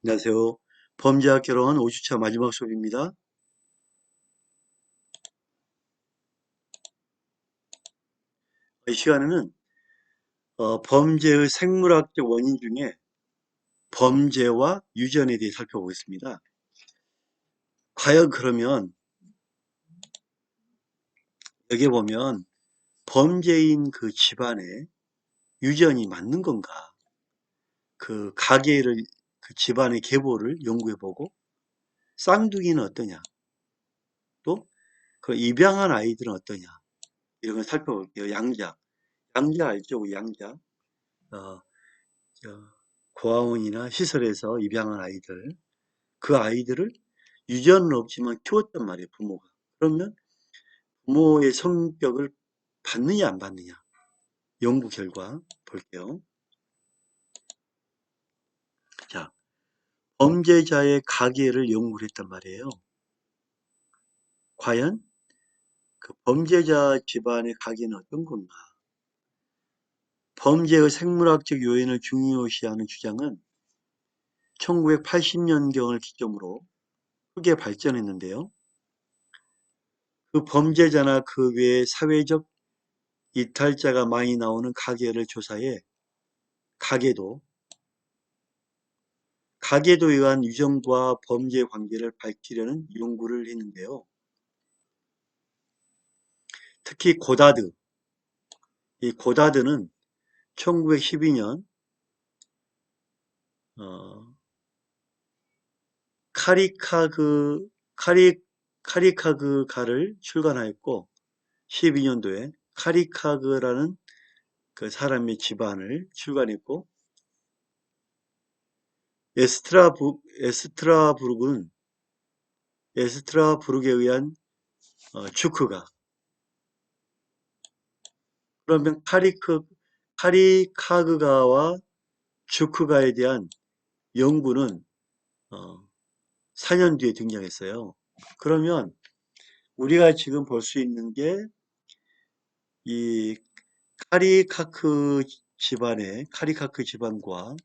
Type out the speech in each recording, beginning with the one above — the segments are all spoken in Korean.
안녕하세요. 범죄와 결혼 5주차 마지막 수업입니다. 이 시간에는 범죄의 생물학적 원인 중에 범죄와 유전에 대해 살펴보겠습니다. 과연 그러면 여기 보면 범죄인 그 집안에 유전이 맞는 건가? 그 가계를 그 집안의 계보를 연구해보고 쌍둥이는 어떠냐? 또 그 입양한 아이들은 어떠냐? 이런 걸 살펴볼게요. 양자. 양자 알죠? 양자. 어, 저, 고아원이나 시설에서 입양한 아이들, 그 아이들을 유전은 없지만 키웠단 말이에요, 부모가. 그러면 부모의 성격을 받느냐, 안 받느냐. 연구 결과 볼게요. 자, 범죄자의 가계를 연구를 했단 말이에요. 과연 그 범죄자 집안의 가계는 어떤 건가? 범죄의 생물학적 요인을 중요시하는 주장은 1980년경을 기점으로 크게 발전했는데요. 그 범죄자나 그 외의 사회적 이탈자가 많이 나오는 가계를 조사해 가계도에 의한 유전과 범죄 관계를 밝히려는 연구를 했는데요. 특히 고다드, 이 고다드는 1912년 카리카그 카리카그가를 출간하였고 12년도에 카리카그라는 그 사람의 집안을 출간했고 에스트라부르크에 의한 주크가 그러면 카리카그가와 주크가에 대한 연구는 4년 뒤에 등장했어요. 그러면 우리가 지금 볼 수 있는 게 이 카리카크 집안과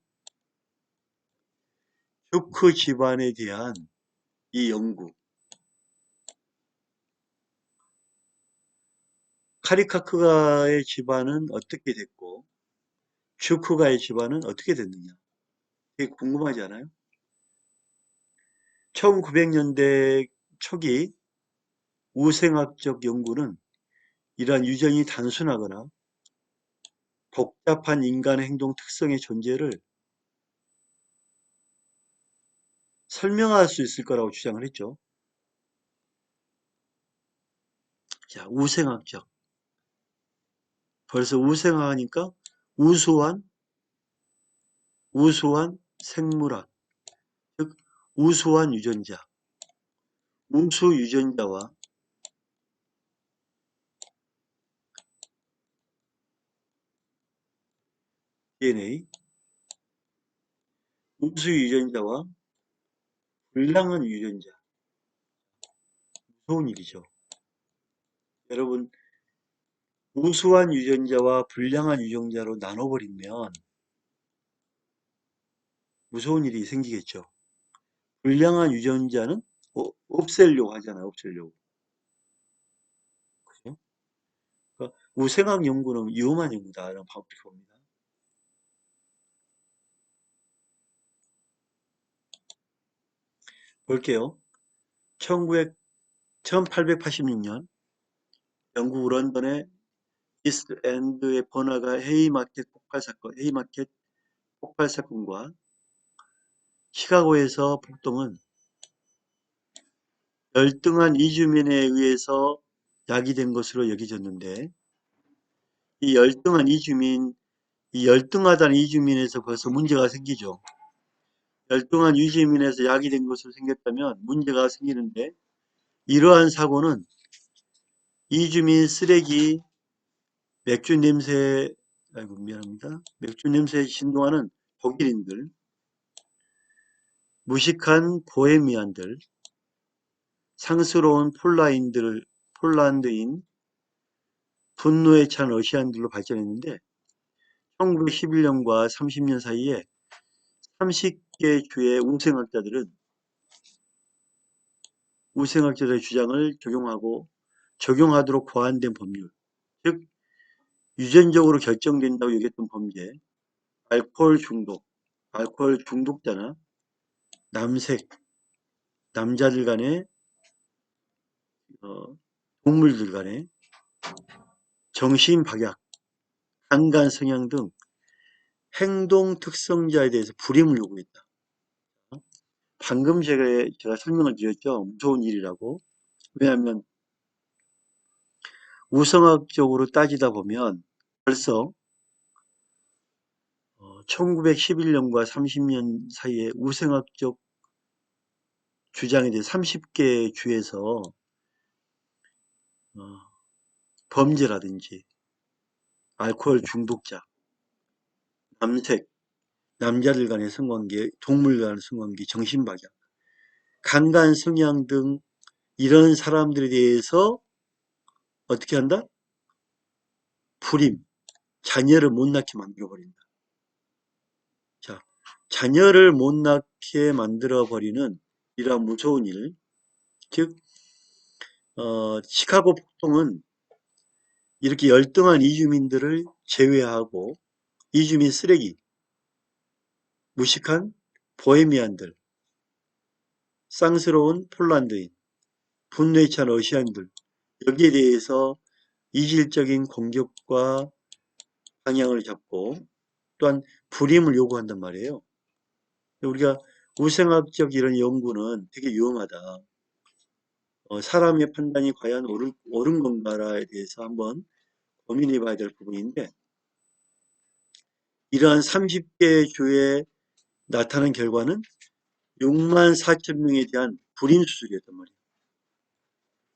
주크 집안에 대한 이 연구. 카리카크가의 집안은 어떻게 됐고 주크가의 집안은 어떻게 됐느냐. 되게 궁금하지 않아요? 1900년대 초기 우생학적 연구는 이러한 유전이 단순하거나 복잡한 인간의 행동 특성의 존재를 설명할 수 있을 거라고 주장을 했죠. 자, 우생학적. 벌써 우생학하니까 우수한 생물학, 즉 우수한 유전자, 우수 유전자와 DNA, 우수 유전자와 불량한 유전자. 무서운 일이죠. 여러분, 우수한 유전자와 불량한 유전자로 나눠버리면 무서운 일이 생기겠죠. 불량한 유전자는 없애려고 하잖아요. 없애려고. 그죠? 그러니까 우생학 연구는 위험한 연구다. 이런 방법이 봅니다. 볼게요. 1886년 영국 런던의 이스트엔드의 번화가 헤이마켓 폭발 사건과 시카고에서 폭동은 열등한 이주민에 의해서 야기된 것으로 여겨졌는데 이 열등하다는 이주민에서 벌써 문제가 생기죠. 열등한 이주민에서 야기된 것으로 생겼다면 문제가 생기는데 이러한 사고는 이주민 쓰레기 맥주 냄새 미안합니다. 맥주 냄새에 신동하는 독일인들, 무식한 보헤미안들, 상스러운 폴란드인, 분노에 찬 러시아인들로 발전했는데 1911년과 30년 사이에 30개 주의 우생학자들의 주장을 적용하도록 고안된 법률, 즉 유전적으로 결정된다고 얘기했던 범죄, 알코올 중독자나 남색, 남자들 간의 동물들 간의 정신박약, 강간 성향 등 행동 특성자에 대해서 불임을 요구했다. 방금 제가 설명을 드렸죠. 무서운 일이라고. 왜냐하면 우성학적으로 따지다 보면 벌써 1911년과 30년 사이에 우생학적 주장에 대해 30개 주에서 범죄라든지 알코올 중독자, 남색, 남자들 간의 성관계, 동물 간의 성관계, 정신박약, 강간 성향 등 이런 사람들에 대해서 어떻게 한다? 불임, 자녀를 못 낳게 만들어버린다. 자, 자녀를 못 낳게 만들어버리는 이러한 무서운 일, 즉 시카고 폭동은 이렇게 열등한 이주민들을 제외하고 이주민 쓰레기, 무식한 보헤미안들, 쌍스러운 폴란드인, 분노에 찬 러시아인들, 여기에 대해서 이질적인 공격과 방향을 잡고 또한 불임을 요구한단 말이에요. 우리가 우생학적 이런 연구는 되게 위험하다. 사람의 판단이 과연 옳은 건가에 대해서 한번 고민해 봐야 될 부분인데, 이러한 30개 주에 나타난 결과는 6만 4천 명에 대한 불임 수술이었단 말이에요.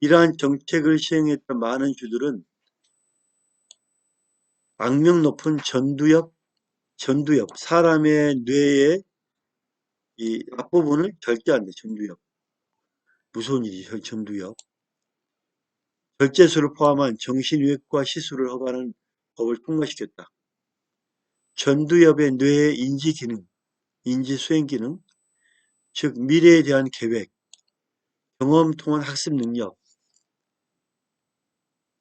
이러한 정책을 시행했던 많은 주들은 악명 높은 전두엽, 사람의 뇌의 이 앞부분을 절제한다. 전두엽. 무서운 일이죠. 전두엽. 절제술을 포함한 정신의학과 시술을 허가하는 법을 통과시켰다. 전두엽의 뇌의 인지 기능, 인지 수행 기능, 즉 미래에 대한 계획, 경험 통한 학습 능력,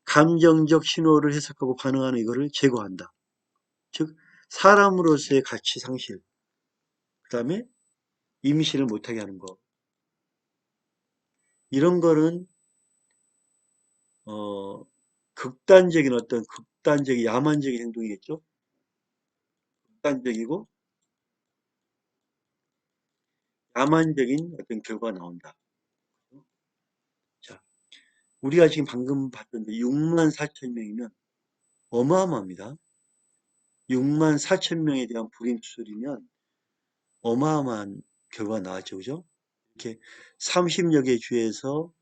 감정적 신호를 해석하고 반응하는 이거를 제거한다. 즉 사람으로서의 가치 상실, 그 다음에 임신을 못하게 하는 거. 이런 거는 극단적인 야만적인 행동이겠죠. 극단적이고 야만적인 어떤 결과가 나온다. 자, 우리가 지금 방금 봤던데 6만 4천 명이면 어마어마합니다. 6만 4천 명에 대한 불임 수술이면 어마어마한 결과가 나왔죠. 그죠? 이렇게 30여 개 주에서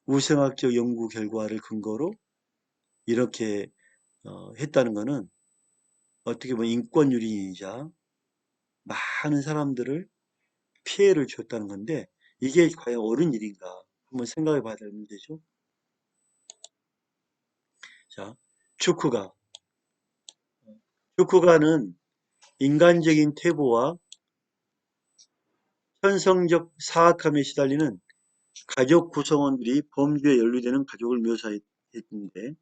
우생학적 연구 결과를 근거로 이렇게 했다는 것은 어떻게 보면 인권 유린이자 많은 사람들을 피해를 줬다는 건데 이게 과연 옳은 일인가 한번 생각해 봐야 될 문제죠. 자, 주크가. 주크가는 인간적인 태보와 현성적 사악함에 시달리는 가족 구성원들이 범죄에 연루되는 가족을 묘사했는데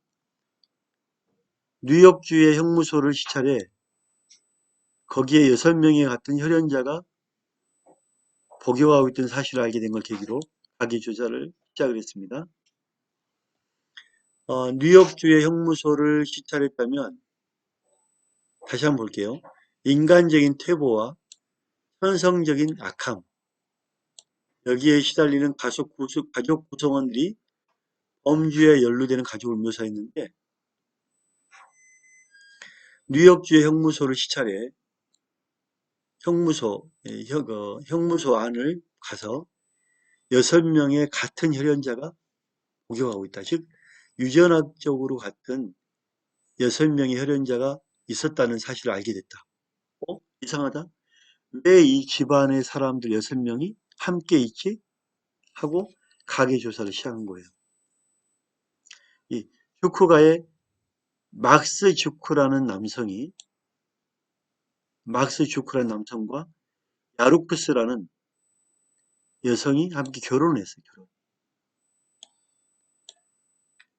뉴욕주의 형무소를 시찰해 거기에 6명의 같은 혈연자가 복역하고 있던 사실을 알게 된 걸 계기로 자기 조사를 시작을 했습니다. 뉴욕주의 형무소를 시찰했다면 다시 한번 볼게요. 인간적인 퇴보와 현성적인 악함, 여기에 시달리는 가족 구성원들이 범죄에 연루되는 가족을 묘사했는데 뉴욕주의 형무소를 시찰해 형무소 안을 가서 6명의 같은 혈연자가 복역하고 있다. 즉 유전학적으로 같은 6명의 혈연자가 있었다는 사실을 알게 됐다. 이상하다. 왜 이 집안의 사람들 6명이 함께 있지? 하고 가계 조사를 시작한 거예요. 이 주크가의 막스 주크라는 남성과 야루쿠스라는 여성이 함께 결혼했어요. 결혼.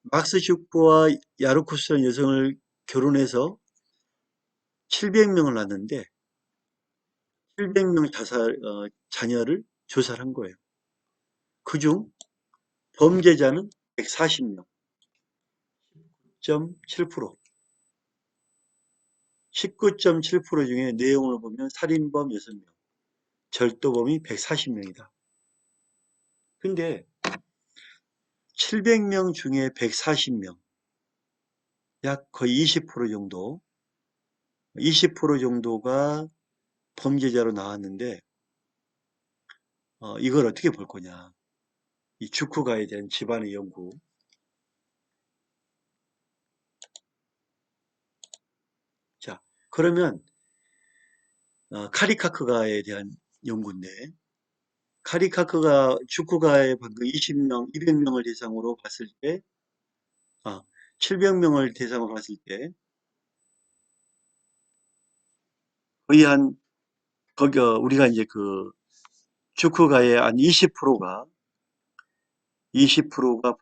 막스 주크와 야루쿠스라는 여성을 결혼해서 700명을 낳았는데 700명 자녀를 조사를 한 거예요. 그중 범죄자는 140명, 19.7%. 19.7% 중에 내용을 보면 살인범 6명, 절도범이 140명이다. 근데 700명 중에 140명, 약 거의 20% 정도, 20% 정도가 범죄자로 나왔는데 이걸 어떻게 볼 거냐. 이 주크가에 대한 집안의 연구. 자, 그러면 카리카크가에 대한 연구인데 카리카크가 주크가의 방금 20명, 200명을 대상으로 봤을 때 700명을 대상으로 봤을 때 거의 한 거기 우리가 이제 그 주크가의 한 20%가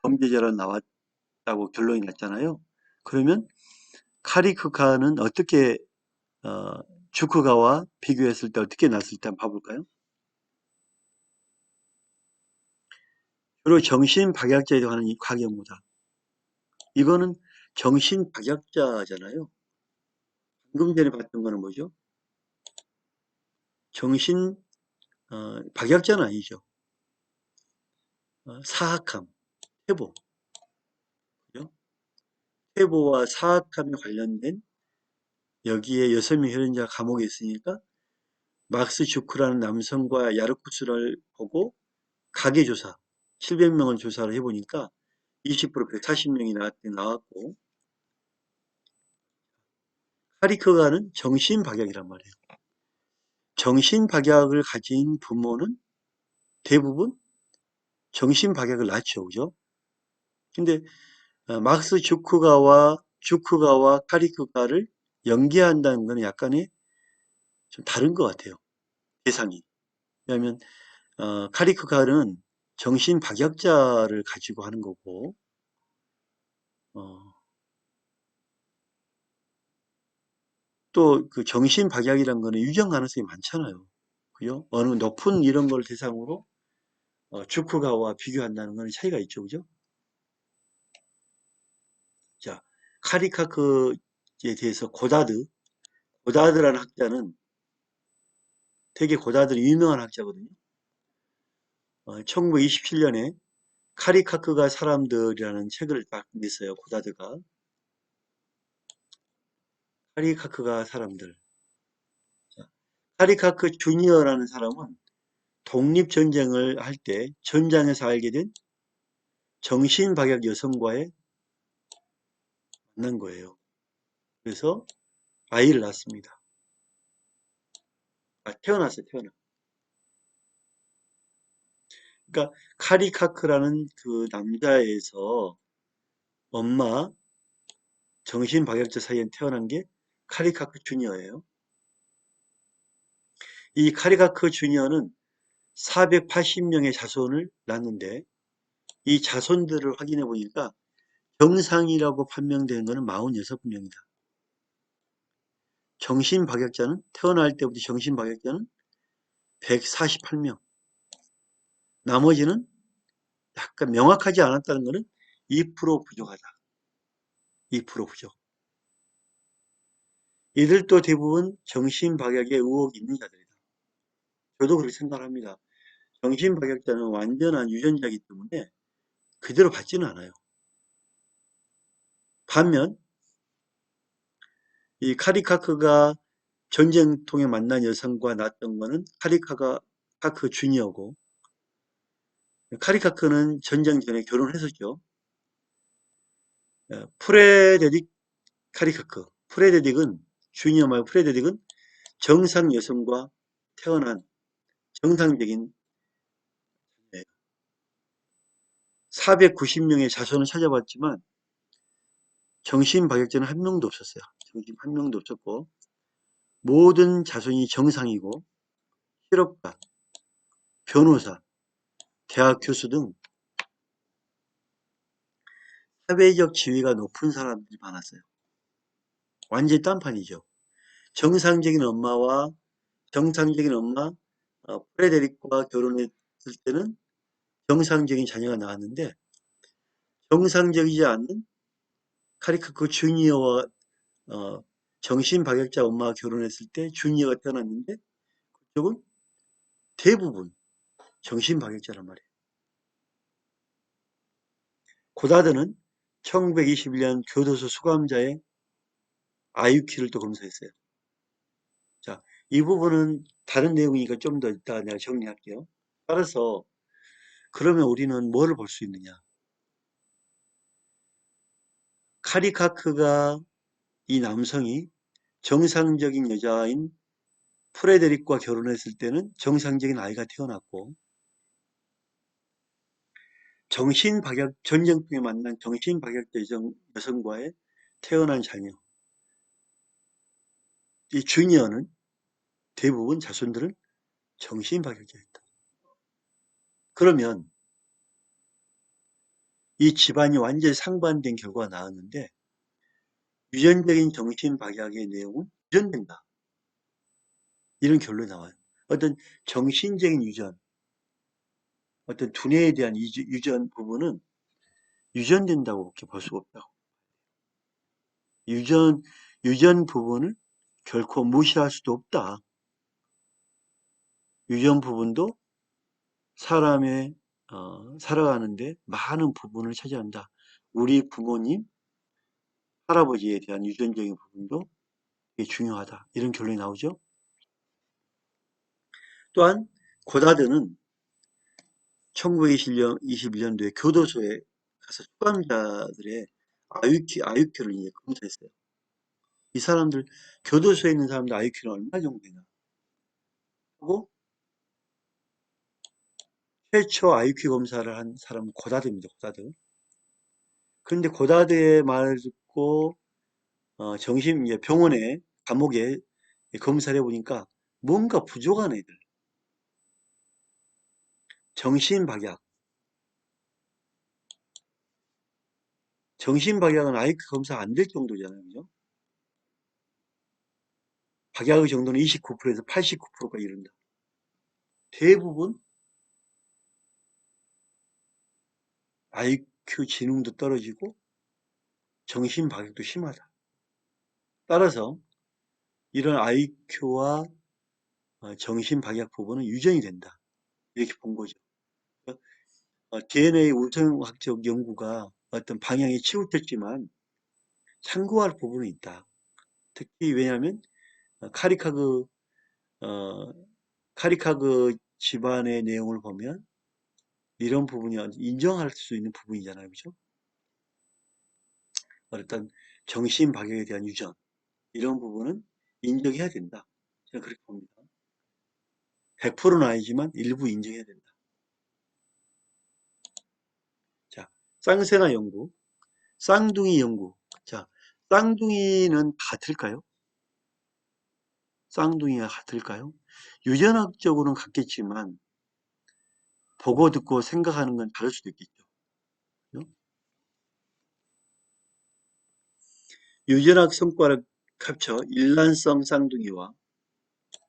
범죄자로 나왔다고 결론이 났잖아요. 그러면 카리크가는 어떻게 주크가와 비교했을 때 어떻게 났을 때 한번 봐볼까요? 주로 정신박약자에 관한 과학 연구다. 이거는 정신박약자잖아요. 방금 전에 봤던 거는 뭐죠? 정신 박약자는 아니죠. 사악함, 태보, 그죠? 태보와 사악함에 관련된 여기에 6명 혈흔자 감옥에 있으니까 막스 주크라는 남성과 야르쿠스를 보고 가계조사 700명을 조사를 해보니까 20% 140명이 나왔고 카리크가는 정신박약이란 말이에요. 정신박약을 가진 부모는 대부분 정신박약을 낳죠. 그죠? 근데 막스 주크가와 카리크가를 연계한다는 것은 약간의 좀 다른 것 같아요. 대상이. 왜냐하면 카리크가는 정신박약자를 가지고 하는 거고 또 그 정신박약이라는 거는 유전 가능성이 많잖아요. 그죠? 어느 높은 이런 걸 대상으로 주크가와 비교한다는 것은 차이가 있죠. 그죠? 자, 카리카크에 대해서 고다드라는 학자는 되게 고다드는 유명한 학자거든요. 1927년에 카리카크가 사람들이라는 책을 딱 냈어요. 고다드가. 카리카크가 사람들. 카리카크 주니어라는 사람은 독립전쟁을 할 때 전장에서 알게 된 정신박약 여성과의 만난 거예요. 그래서 아이를 낳습니다. 태어났어요. 태어나. 그러니까 카리카크라는 그 남자에서 엄마 정신박약자 사이에 태어난 게 카리카크 주니어예요. 이 카리카크 주니어는 480명의 자손을 낳는데 이 자손들을 확인해 보니까 정상이라고 판명되는 것은 46명이다. 정신박약자는 태어날 때부터 정신박약자는 148명. 나머지는 약간 명확하지 않았다는 것은 2% 부족하다. 2% 부족. 이들도 대부분 정신박약에 의혹이 있는 자들이다. 저도 그렇게 생각합니다. 정신박약자는 완전한 유전자이기 때문에 그대로 받지는 않아요. 반면 이 카리카크가 전쟁통에 만난 여성과 낳았던 거는 카리카크 주니어고 카리카크는 전쟁 전에 결혼을 했었죠. 프레데릭 카리카크. 주니어 말고 프레데릭은 정상 여성과 태어난 정상적인 490명의 자손을 찾아봤지만 정신박약자는 한 명도 없었어요. 정신 한 명도 없었고 모든 자손이 정상이고 실업자, 변호사, 대학 교수 등 사회적 지위가 높은 사람들이 많았어요. 완전히 딴판이죠. 정상적인 엄마와 정상적인 엄마 프레데릭과 결혼했을 때는 정상적인 자녀가 나왔는데 정상적이지 않은 카리카크 주니어와 정신박약자 엄마가 결혼했을 때 주니어가 태어났는데 그쪽은 대부분 정신박약자란 말이에요. 고다드는 1921년 교도소 수감자의 IQ를 또 검사했어요. 자, 이 부분은 다른 내용이니까 좀 더 이따 내가 정리할게요. 따라서 그러면 우리는 뭐를 볼 수 있느냐? 카리카크가 이 남성이 정상적인 여자인 프레데릭과 결혼했을 때는 정상적인 아이가 태어났고 정신박약 전쟁통에 만난 정신박약자 여성과의 태어난 자녀 이 주니어는 대부분 자손들은 정신박약자였다. 그러면 이 집안이 완전히 상반된 결과가 나왔는데 유전적인 정신박약의 내용은 유전된다. 이런 결론이 나와요. 어떤 정신적인 유전, 어떤 두뇌에 대한 유전 부분은 유전된다고 볼 수가 없다고. 유전, 유전 부분을 결코 무시할 수도 없다. 유전 부분도 사람의 살아가는데 많은 부분을 차지한다. 우리 부모님, 할아버지에 대한 유전적인 부분도 되게 중요하다. 이런 결론이 나오죠. 또한 고다드는 1921년도에 교도소에 가서 수감자들의 IQ를 이제 검사했어요. 이 사람들, 교도소에 있는 사람들 IQ는 얼마 정도 되나? 하고 최초 IQ 검사를 한 사람은 고다드입니다. 고다드. 그런데 고다드의 말을 듣고 이제 병원에 감옥에 검사를 해보니까 뭔가 부족한 애들. 정신박약. 정신박약은 IQ 검사 안 될 정도잖아요. 그죠? 박약의 정도는 29%에서 89%가 이른다. 대부분 IQ 지능도 떨어지고 정신박약도 심하다. 따라서 이런 IQ와 정신박약 부분은 유전이 된다. 이렇게 본 거죠. DNA 우선학적 연구가 어떤 방향이 치우쳤지만 참고할 부분이 있다. 특히 왜냐하면 카리카그 어, 카리카그 집안의 내용을 보면 이런 부분이 인정할 수 있는 부분이잖아요, 그죠? 어떤 정신박약에 대한 유전 이런 부분은 인정해야 된다. 저는 그렇게 봅니다. 100%는 아니지만 일부 인정해야 된다. 자, 쌍생아 연구, 쌍둥이 연구. 자, 쌍둥이는 같을까요? 쌍둥이가 같을까요? 유전학적으로는 같겠지만 보고 듣고 생각하는 건 다를 수도 있겠죠. 유전학 성과를 합쳐 일란성 쌍둥이와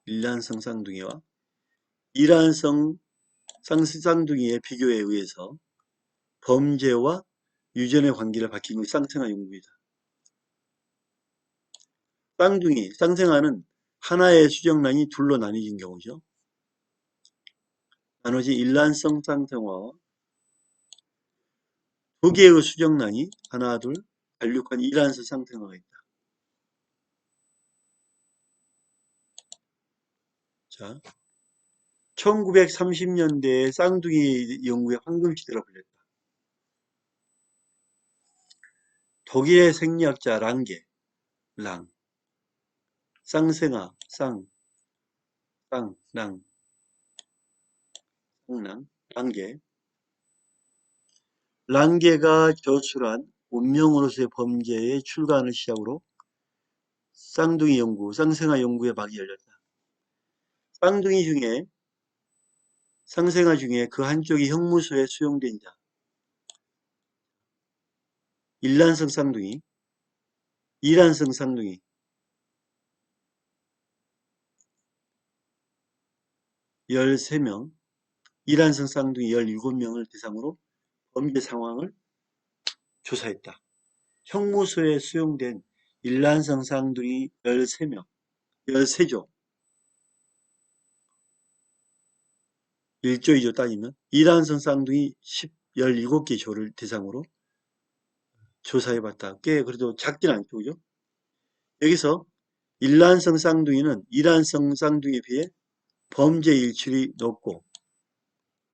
이란성 쌍둥이의 비교에 의해서 범죄와 유전의 관계를 밝힌 것이 쌍생아 연구이다. 쌍생아는 하나의 수정란이 둘로 나뉘어진 경우죠. 나머지 일란성 쌍생아와 두 개의 수정란이 하나, 둘, 발육한 이란성 쌍생아가 있다. 자, 1930년대에 쌍둥이 연구의 황금시대라 불렸다. 독일의 생리학자 랑, 쌍생아, 랑게. 랑게가 저술한 운명으로서의 범죄의 출간을 시작으로 쌍생아 연구의 막이 열렸다. 쌍둥이 중에 상생아 중에 그 한쪽이 형무소에 수용된 자. 일란성 쌍둥이, 이란성 쌍둥이, 13명, 이란성 쌍둥이 17명을 대상으로 범죄 상황을 조사했다. 형무소에 수용된 일란성 쌍둥이 13명, 13조, 1조 2조 따지면 이란성 쌍둥이 17개 조를 대상으로 조사해봤다. 꽤 그래도 작진 않죠, 그죠? 여기서 일란성 쌍둥이는 이란성 쌍둥이에 비해 범죄 일출이 높고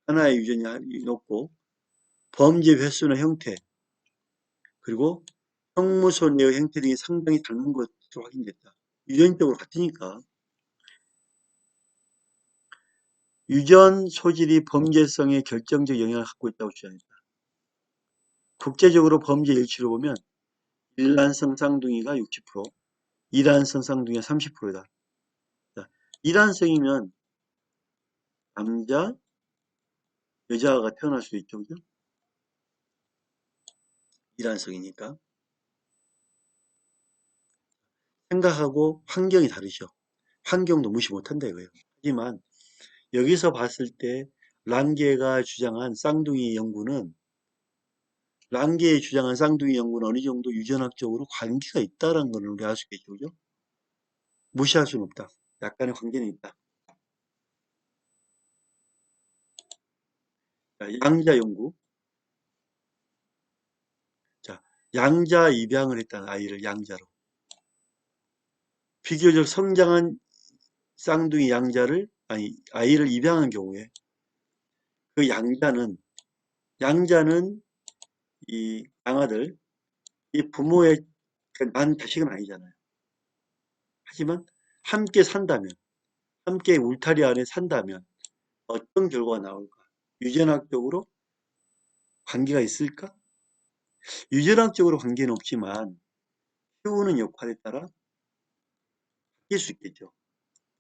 하나의 유전이 높고 범죄 횟수나 형태 그리고 형무소 내의 형태 등이 상당히 닮은 것으로 확인됐다. 유전적으로 같으니까 유전 소질이 범죄성에 결정적 영향을 갖고 있다고 주장했다. 국제적으로 범죄 일치로 보면 일란성 쌍둥이가 60%, 이란성 쌍둥이가 30%다. 이란성이면 남자, 여자가 태어날 수도 있죠. 그죠? 이란성이니까. 생각하고 환경이 다르죠. 환경도 무시 못한다 이거예요. 하지만 여기서 봤을 때 랑게가 주장한 쌍둥이 연구는 랑게의 주장한 쌍둥이 연구는 어느 정도 유전학적으로 관계가 있다는 걸 우리 알 수 있겠죠. 그죠? 무시할 수는 없다. 약간의 관계는 있다. 자, 양자 연구. 자, 양자 입양을 했다는 아이를 양자로. 비교적 성장한 쌍둥이 아이를 입양한 경우에 그 양자는 이 양아들, 이 부모의 난 자식은 아니잖아요. 하지만 함께 산다면, 함께 울타리 안에 산다면 어떤 결과가 나올까? 유전학적으로 관계가 있을까? 유전학적으로 관계는 없지만 키우는 역할에 따라 바뀔 수 있겠죠.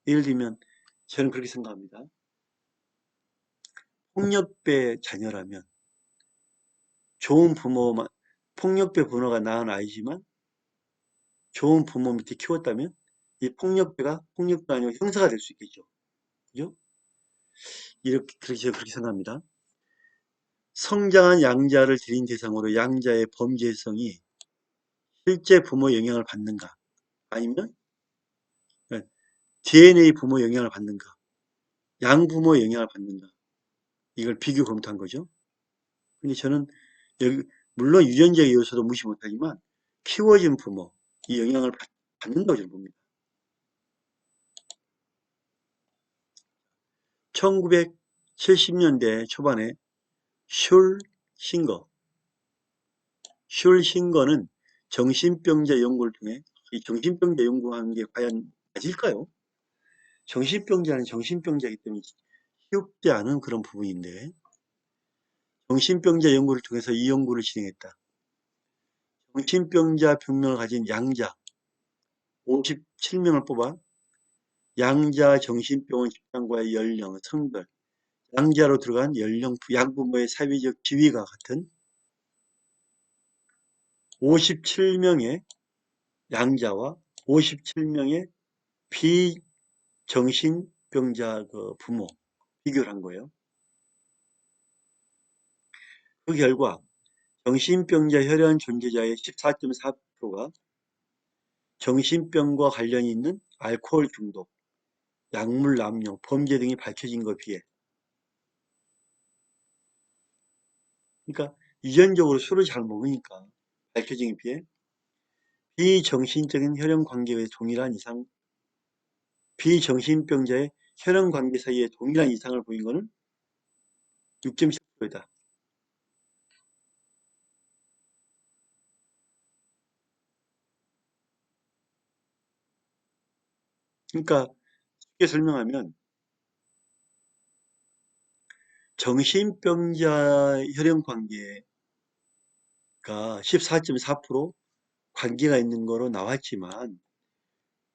예를 들면 저는 그렇게 생각합니다. 폭력배 자녀라면 좋은 부모만 폭력배 부모가 낳은 아이지만 좋은 부모 밑에 키웠다면 이 폭력배가 아니고 형사가 될 수 있겠죠. 그죠? 그렇게 생각합니다. 성장한 양자를 들인 대상으로 양자의 범죄성이 실제 부모 영향을 받는가 아니면 DNA 부모 영향을 받는가 양부모 영향을 받는가 이걸 비교 검토한 거죠. 근데 저는 여기 물론 유전적 요소도 무시 못하지만 키워진 부모 이 영향을 받는다고 저는 봅니다. 1970년대 초반에 슐 싱거는 정신병자 연구를 통해 이 정신병자 연구하는 게 과연 맞을까요? 정신병자는 정신병자이기 때문에 쉽지 않은 그런 부분인데 정신병자 연구를 통해서 이 연구를 진행했다. 정신병자 병명을 가진 양자 57명을 뽑아 양자 정신병원 집단과의 연령, 성별, 양자로 들어간 연령, 양부모의 사회적 지위가 같은 57명의 양자와 57명의 비정신병자 그 부모 비교를 한 거예요. 그 결과 정신병자 혈연 존재자의 14.4%가 정신병과 관련이 있는 알코올 중독, 약물 남용, 범죄 등이 밝혀진 것에 비해 그러니까 유전적으로 술을 잘 먹으니까 밝혀진 것에 비해 비정신적인 혈연 관계의 동일한 이상 비정신병자의 혈연 관계 사이에 동일한 이상을 보인 것은 6.10%다. 그러니까 쉽게 설명하면 정신병자 혈연 관계가 14.4% 관계가 있는 거로 나왔지만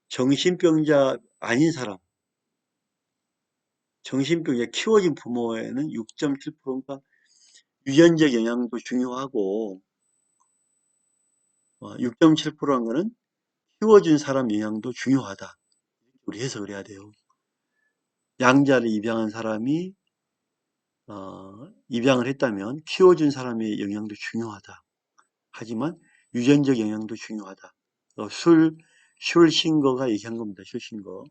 정신병자 아닌 사람 정신병에 키워진 부모에는 6.7%가 유전적 영향도 중요하고 6.7%란 거는 키워준 사람 영향도 중요하다. 우리 해석을 해야 돼요. 양자를 입양한 사람이 입양을 했다면 키워준 사람의 영향도 중요하다. 하지만 유전적 영향도 중요하다. 슐싱거가 얘기한 겁니다. 슐싱거.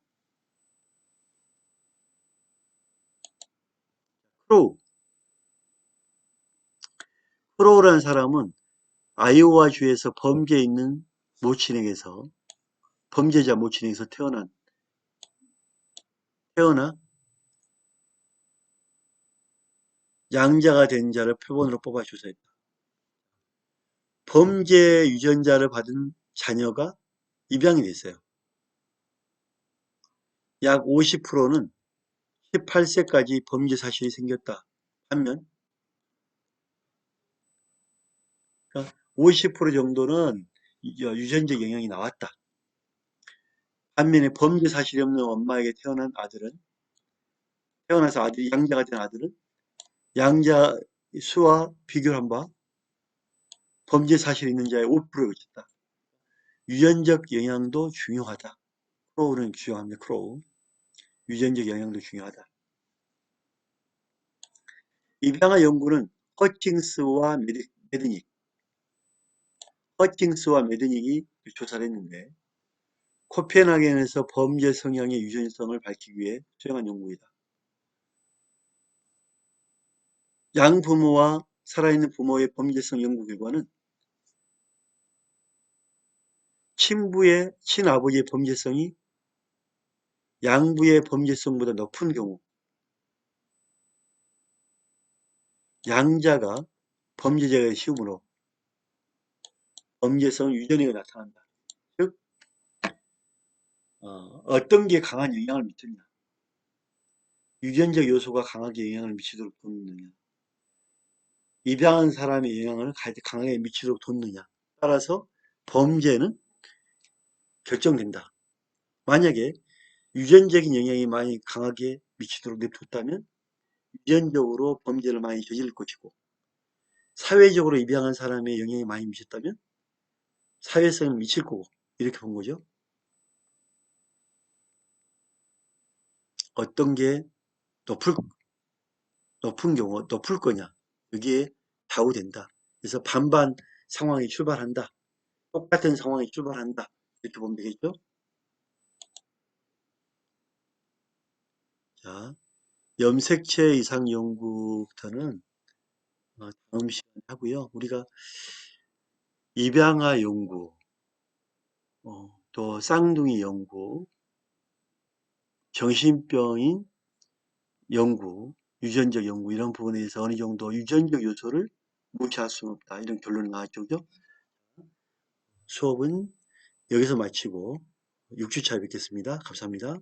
크로우라는 사람은 아이오와주에서 범죄 있는 모친에게서 범죄자 모친에게서 태어나 양자가 된 자를 표본으로 뽑아 조사했다. 범죄 유전자를 받은 자녀가 입양이 됐어요. 약 50%는 18세까지 범죄 사실이 생겼다. 반면 50% 정도는 유전적 영향이 나왔다. 반면에 범죄 사실이 없는 엄마에게 태어나서 아들이 양자가 된 아들은 양자 수와 비교를 한 바 범죄 사실이 있는 자의 5%에 그쳤다. 유전적 영향도 중요하다. 크로우는 중요합니다. 크로우. 유전적 영향도 중요하다. 입양아 연구는 허칭스와 메드닉이 조사를 했는데 코펜하겐에서 범죄 성향의 유전성을 밝히기 위해 수행한 연구이다. 양부모와 살아있는 부모의 범죄성 연구 결과는 친아버지의 범죄성이 양부의 범죄성보다 높은 경우 양자가 범죄자가 쉬움으로 범죄성 유전이 나타난다. 즉 어떤 게 강한 영향을 미치느냐, 유전적 요소가 강하게 영향을 미치도록 돕느냐, 입양한 사람의 영향을 강하게 미치도록 돕느냐 따라서 범죄는 결정된다. 만약에 유전적인 영향이 많이 강하게 미치도록 냅뒀다면 유전적으로 범죄를 많이 저지를 것이고 사회적으로 입양한 사람의 영향이 많이 미쳤다면 사회성을 미칠 거고 이렇게 본 거죠. 어떤 게 높을 거냐 여기에 좌우된다. 그래서 반반 상황이 출발한다. 똑같은 상황이 출발한다. 이렇게 보면 되겠죠. 자, 염색체 이상 연구부터는 다음 시간에 하고요. 우리가 입양아 연구, 또 쌍둥이 연구, 정신병인 연구, 유전적 연구 이런 부분에 대해서 어느 정도 유전적 요소를 무시할 수는 없다. 이런 결론이 나왔죠. 그죠? 수업은 여기서 마치고 6주차에 뵙겠습니다. 감사합니다.